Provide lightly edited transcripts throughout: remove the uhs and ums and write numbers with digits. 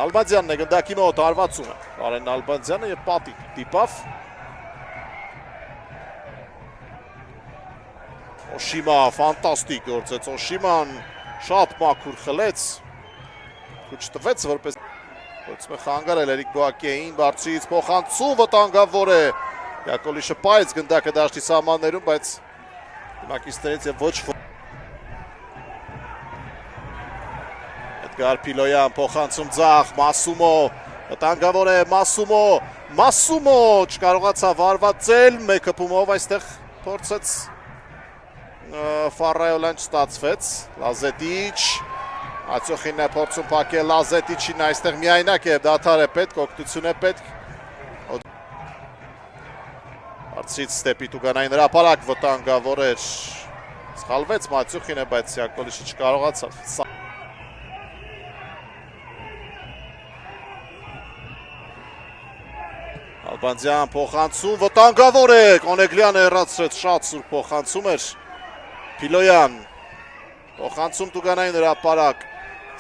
Ալբանդյանն է գնդակի մոտ հարվածումը, Արեն Ալբանդյանը և պատի դիպավ, Օշիմա ֆանտաստիկ գործեց, Օշիման շատ մաքուր խլեց, քուչ տվեց որպես փորձում է խանգարել Էրիկ Բոակեին, բարձրից փոխանցում վտանգավոր է, Յակոլիշը պայծ գնդակը դաշտի սահմաններում, բայց դիմակիցներից և ոչ Գարպիլոյան փոխանցում ձախ, Մասումո, վտանգավոր է Մասումո չկարողացավ հարվածել, մեկ հպումով այստեղ փորձեց Ֆարայոլյան չստացվեց, Լազետիչ, Ացյոխինն է փորձում փակել Լազետիչին, այստեղ միայնակ է, դադար է պետք, օգնություն է պետք, Արցից Ստեպի Տուգանային հրապարակ վտանգավոր էր, սխալվեց Մացյուխինը, բայց Յակոլիշը չկարողացավ Ալբանդյան փոխանցում, վտանգավոր է, Կոնեգլյանը հեռացրեց, շատ սուր փոխանցում էր, Փիլոյան, փոխանցում Տուգանային հրապարակ,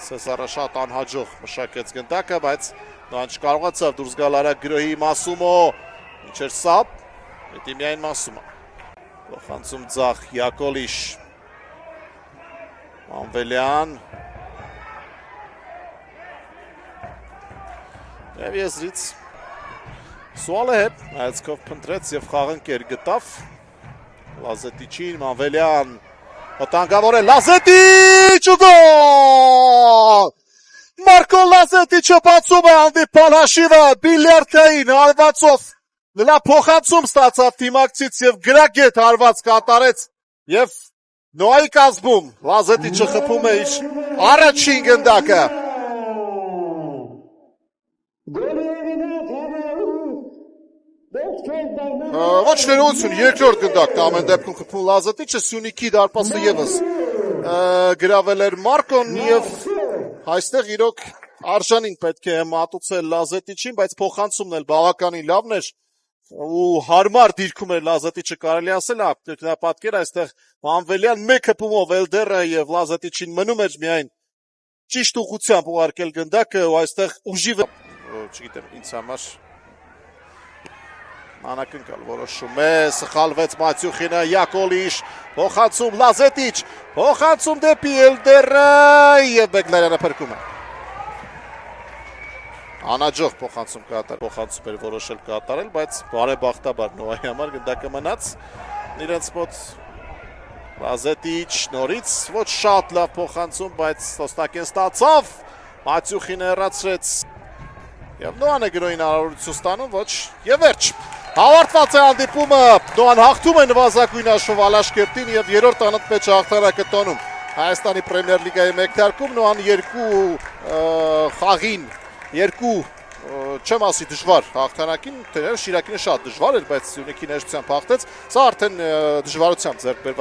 Սեսարը շատ անհաջող մշակեց գնդակը, բայց նրան չկարողացավ դուրս գալ արագ գրոհի Մասումո, ինչ էր սապ, պետք է միայն Մասումո, փոխանցում ձախ, Յակոլիշ, Մանվելյան, և եզրից Սուալը հետ, այցքով պնդրեց և խաղընկեր գտավ, Լազետիչին, Մանվելյան, վտանգավոր է, Լազետիչ ու գոլ! Մարկո Լազետիչը բացում է հանդիպալ հաշիվը, բիլիարդային հարվածով, նրա փոխանցում ստացավ թիմակցից և գրագետ հարված կատարեց և Նոայի կազմում, Լազետիչը խփում է իր առաջին գնդակը։ Ոչ ներողություն, երկրորդ գնդակն ամեն դեպքում խփում Լազետիչը, Սյունիքի դարպասը ևս գրավել էր Մարկոն և այստեղ իրոք արժանին պետք է մատուցել Լազետիչին, բայց փոխանցումն էլ բավականին լավն էր ու հարմար դիրքում էր Լազետիչը, կարելի ասել, պատկեր այստեղ Մանվելյան մեկ հպումով Էլդերը և Լազետիչին մնում էր միայն ճիշտ ուղղությամբ ուղարկել գնդակը ու այստեղ ուժի չգիտեմ, ինձ համար անակնկալ որոշում է, սխալվեց Մացյուխինը, Յակոլիշ, փոխանցում Լազետիչ, փոխանցում դեպի Էլդերը և Բեգլարյանը փրկում է։ Անաջող փոխանցում կատարել, փոխանցում էր որոշել կատարել, բայց բարեբախտաբար Նոայի համար գնդակը մնաց իրենց մոտ Լազետիչ նորից ոչ շատ լավ փոխանցում, բայց Ստոսնակեն ստացավ, Մացյուխինը հեռացրեց և Նոան է գրոհին հնարավորություն ստանում, ոչ և վերջ։ Ավարտված է հանդիպումը, Նոան հաղթում է նվազագույն հաշվով Ալաշկերտին և երրորդ անընդմեջ հաղթանակը տոնում Հայաստանի Պրեմիեր լիգայի մեկնարկում, Նոան երկու չեմ ասի դժվար հաղթանակին, Շիրակինը շատ դժվար էր, բայց Սյունիքի ներկայությամբ հաղթեց, սա արդեն դժվարությամբ ձեռք բերված